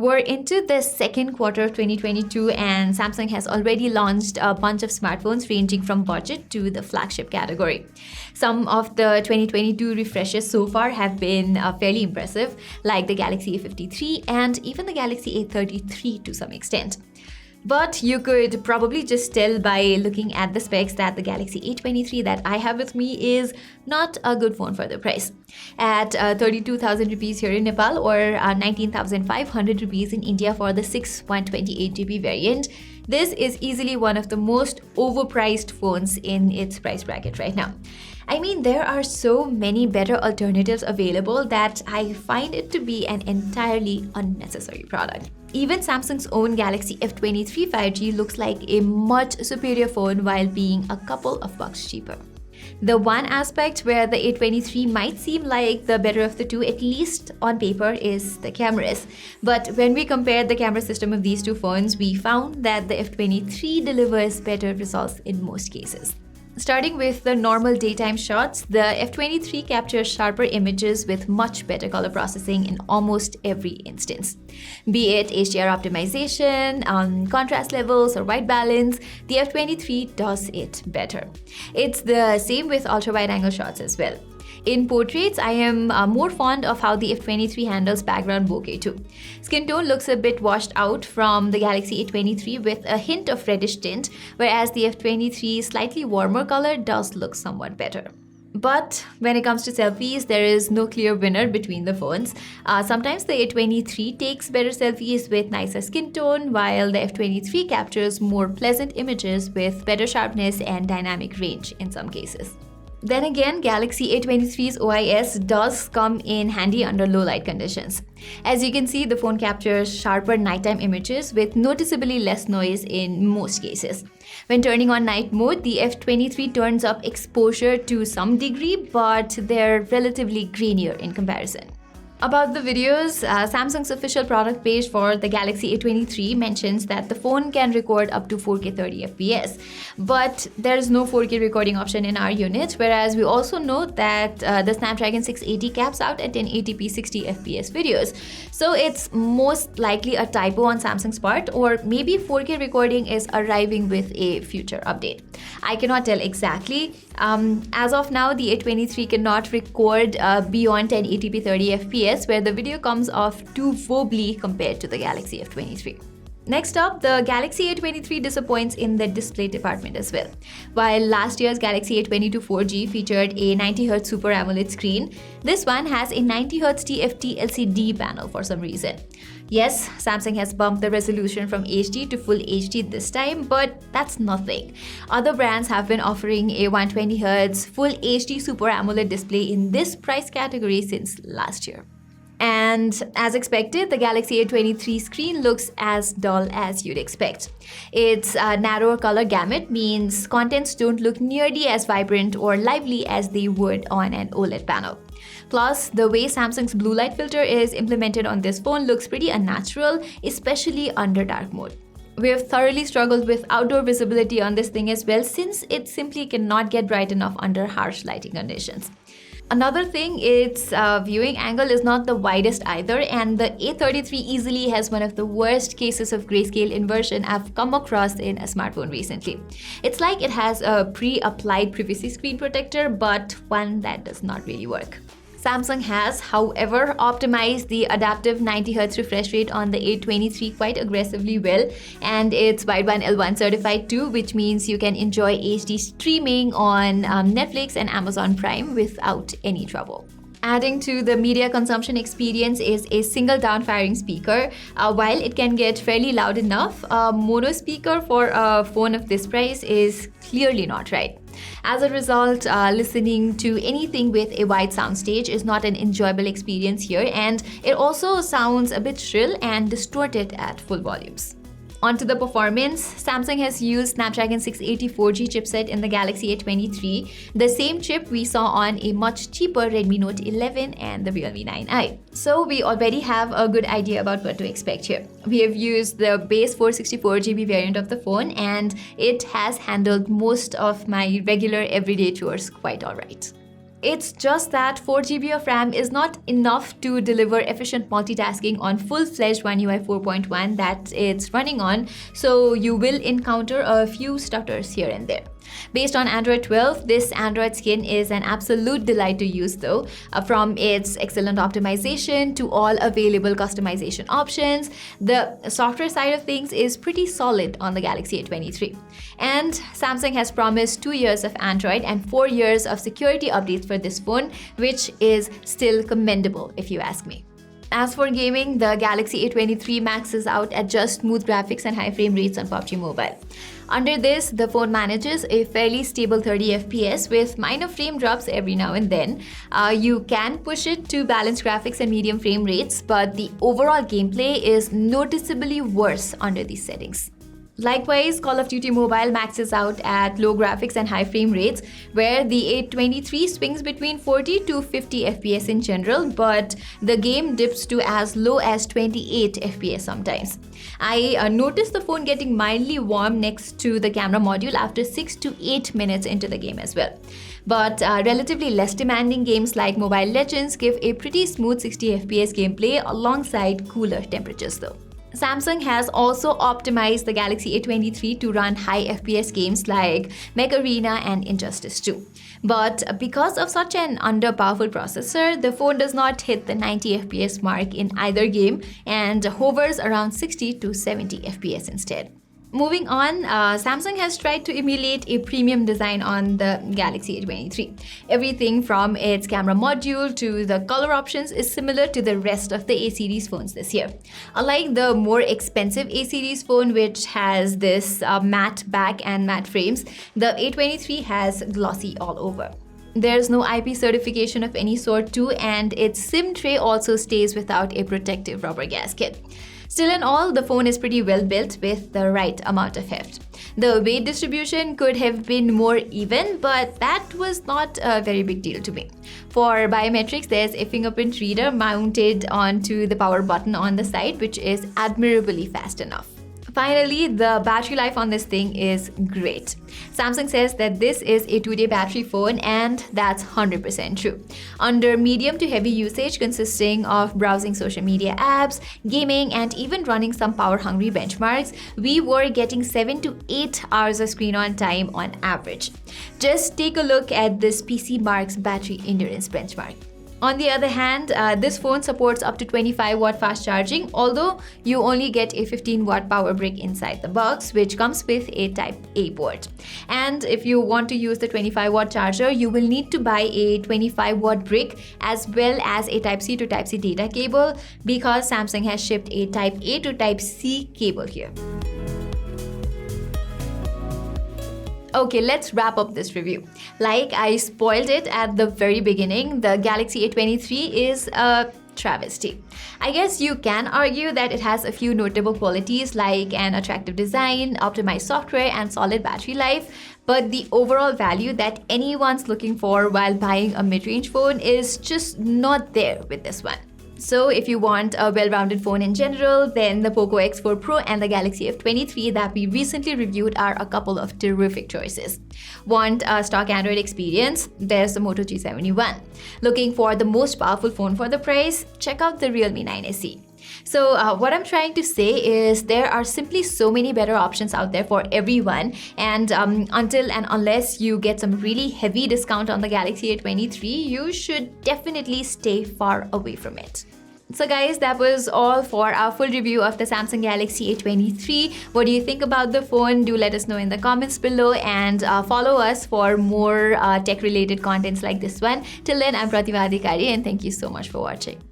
We're into the second quarter of 2022 and Samsung has already launched a bunch of smartphones ranging from budget to the flagship category. Some of the 2022 refreshes so far have been fairly impressive, like the Galaxy A53 and even the Galaxy A33 to some extent. But you could probably just tell by looking at the specs that the Galaxy A23 that I have with me is not a good phone for the price. At 32,000 rupees here in Nepal or 19,500 rupees in India for the 128GB variant, this is easily one of the most overpriced phones in its price bracket right now. I mean, there are so many better alternatives available that I find it to be an entirely unnecessary product. Even Samsung's own Galaxy F23 5G looks like a much superior phone while being a couple of bucks cheaper. The one aspect where the A23 might seem like the better of the two, at least on paper, is the cameras. But when we compared the camera system of these two phones, we found that the F23 delivers better results in most cases. Starting with the normal daytime shots, the F23 captures sharper images with much better color processing in almost every instance. Be it HDR optimization, contrast levels, or white balance, the F23 does it better. It's the same with ultra-wide angle shots as well. In portraits, I am more fond of how the F23 handles background bokeh too. Skin tone looks a bit washed out from the Galaxy A23 with a hint of reddish tint, whereas the F23's slightly warmer color does look somewhat better. But when it comes to selfies, there is no clear winner between the phones. Sometimes the A23 takes better selfies with nicer skin tone, while the F23 captures more pleasant images with better sharpness and dynamic range in some cases. Then again, Galaxy A23's OIS does come in handy under low light conditions. As you can see, the phone captures sharper nighttime images with noticeably less noise in most cases. When turning on night mode, the F23 turns up exposure to some degree, but they're relatively grainier in comparison. About the videos, Samsung's official product page for the Galaxy A23 mentions that the phone can record up to 4K 30fps, but there is no 4K recording option in our unit, whereas we also note that the Snapdragon 680 caps out at 1080p 60fps videos. So it's most likely a typo on Samsung's part, or maybe 4K recording is arriving with a future update. I cannot tell exactly. As of now, the A23 cannot record beyond 1080p 30fps, where the video comes off too wobbly compared to the Galaxy F23. Next up, the Galaxy A23 disappoints in the display department as well. While last year's Galaxy A22 4G featured a 90Hz Super AMOLED screen, this one has a 90Hz TFT LCD panel for some reason. Yes, Samsung has bumped the resolution from HD to Full HD this time, but that's nothing. Other brands have been offering a 120Hz Full HD Super AMOLED display in this price category since last year. And as expected, the Galaxy A23 screen looks as dull as you'd expect. Its narrower color gamut means contents don't look nearly as vibrant or lively as they would on an OLED panel. Plus, the way Samsung's blue light filter is implemented on this phone looks pretty unnatural, especially under dark mode. We have thoroughly struggled with outdoor visibility on this thing as well, since it simply cannot get bright enough under harsh lighting conditions. Another thing, its viewing angle is not the widest either, and the A33 easily has one of the worst cases of grayscale inversion I've come across in a smartphone recently. It's like it has a pre-applied privacy screen protector, but one that does not really work. Samsung has, however, optimized the adaptive 90Hz refresh rate on the A23 quite aggressively well, and it's Wideband L1 certified too, which means you can enjoy HD streaming on Netflix and Amazon Prime without any trouble. Adding to the media consumption experience is a single down-firing speaker. While it can get fairly loud enough, a mono speaker for a phone of this price is clearly not right. As a result, listening to anything with a wide soundstage is not an enjoyable experience here, and it also sounds a bit shrill and distorted at full volumes. Onto the performance, Samsung has used Snapdragon 680 4G chipset in the Galaxy A23, the same chip we saw on a much cheaper Redmi Note 11 and the Realme 9i. So we already have a good idea about what to expect here. We have used the base 464GB variant of the phone, and it has handled most of my regular everyday chores quite alright. It's just that 4 GB of RAM is not enough to deliver efficient multitasking on full-fledged OneUI 4.1 that it's running on, so you will encounter a few stutters here and there. Based on Android 12, this Android skin is an absolute delight to use though, from its excellent optimization to all available customization options. The software side of things is pretty solid on the Galaxy A23. And Samsung has promised 2 years of Android and 4 years of security updates for this phone, which is still commendable if you ask me. As for gaming, the Galaxy A23 maxes out at just smooth graphics and high frame rates on PUBG Mobile. Under this, the phone manages a fairly stable 30 FPS with minor frame drops every now and then. You can push it to balanced graphics and medium frame rates, but the overall gameplay is noticeably worse under these settings. Likewise, Call of Duty Mobile maxes out at low graphics and high frame rates, where the A23 swings between 40 to 50 FPS in general, but the game dips to as low as 28 FPS sometimes. I noticed the phone getting mildly warm next to the camera module after 6 to 8 minutes into the game as well. But relatively less demanding games like Mobile Legends give a pretty smooth 60 FPS gameplay alongside cooler temperatures though. Samsung has also optimized the Galaxy A23 to run high FPS games like Mech Arena and Injustice 2. But because of such an under-powerful processor, the phone does not hit the 90 FPS mark in either game and hovers around 60 to 70 FPS instead. Moving on, Samsung has tried to emulate a premium design on the Galaxy A23. Everything from its camera module to the color options is similar to the rest of the A series phones this year. Unlike the more expensive A series phone, which has this matte back and matte frames, the A23 has glossy all over. There's no IP certification of any sort too, and its SIM tray also stays without a protective rubber gasket. Still in all, the phone is pretty well built with the right amount of heft. The weight distribution could have been more even, but that was not a very big deal to me. For biometrics, there's a fingerprint reader mounted onto the power button on the side, which is admirably fast enough. Finally, the battery life on this thing is great. Samsung says that this is a 2-day battery phone, and that's 100% true. Under medium to heavy usage consisting of browsing social media apps, gaming, and even running some power-hungry benchmarks, we were getting 7 to 8 hours of screen on time on average. Just take a look at this PC Mark's battery endurance benchmark. On the other hand, this phone supports up to 25-watt fast charging, although you only get a 15-watt power brick inside the box, which comes with a Type-A port. And if you want to use the 25-watt charger, you will need to buy a 25-watt brick as well as a Type-C to Type-C data cable, because Samsung has shipped a Type-A to Type-C cable here. Okay, let's wrap up this review. Like I spoiled it at the very beginning, the Galaxy A23 is a travesty. I guess you can argue that it has a few notable qualities like an attractive design, optimized software, and solid battery life, but the overall value that anyone's looking for while buying a mid-range phone is just not there with this one. So if you want a well-rounded phone in general, then the Poco X4 Pro and the Galaxy F23 that we recently reviewed are a couple of terrific choices. Want a stock Android experience? There's the Moto G71. Looking for the most powerful phone for the price? Check out the Realme 9 SE. So what I'm trying to say is there are simply so many better options out there for everyone, and until and unless you get some really heavy discount on the Galaxy A23, you should definitely stay far away from it. So guys, that was all for our full review of the Samsung Galaxy A23. What do you think about the phone? Do let us know in the comments below, and follow us for more tech-related contents like this one. Till then, I'm Pratima Adhikari, and thank you so much for watching.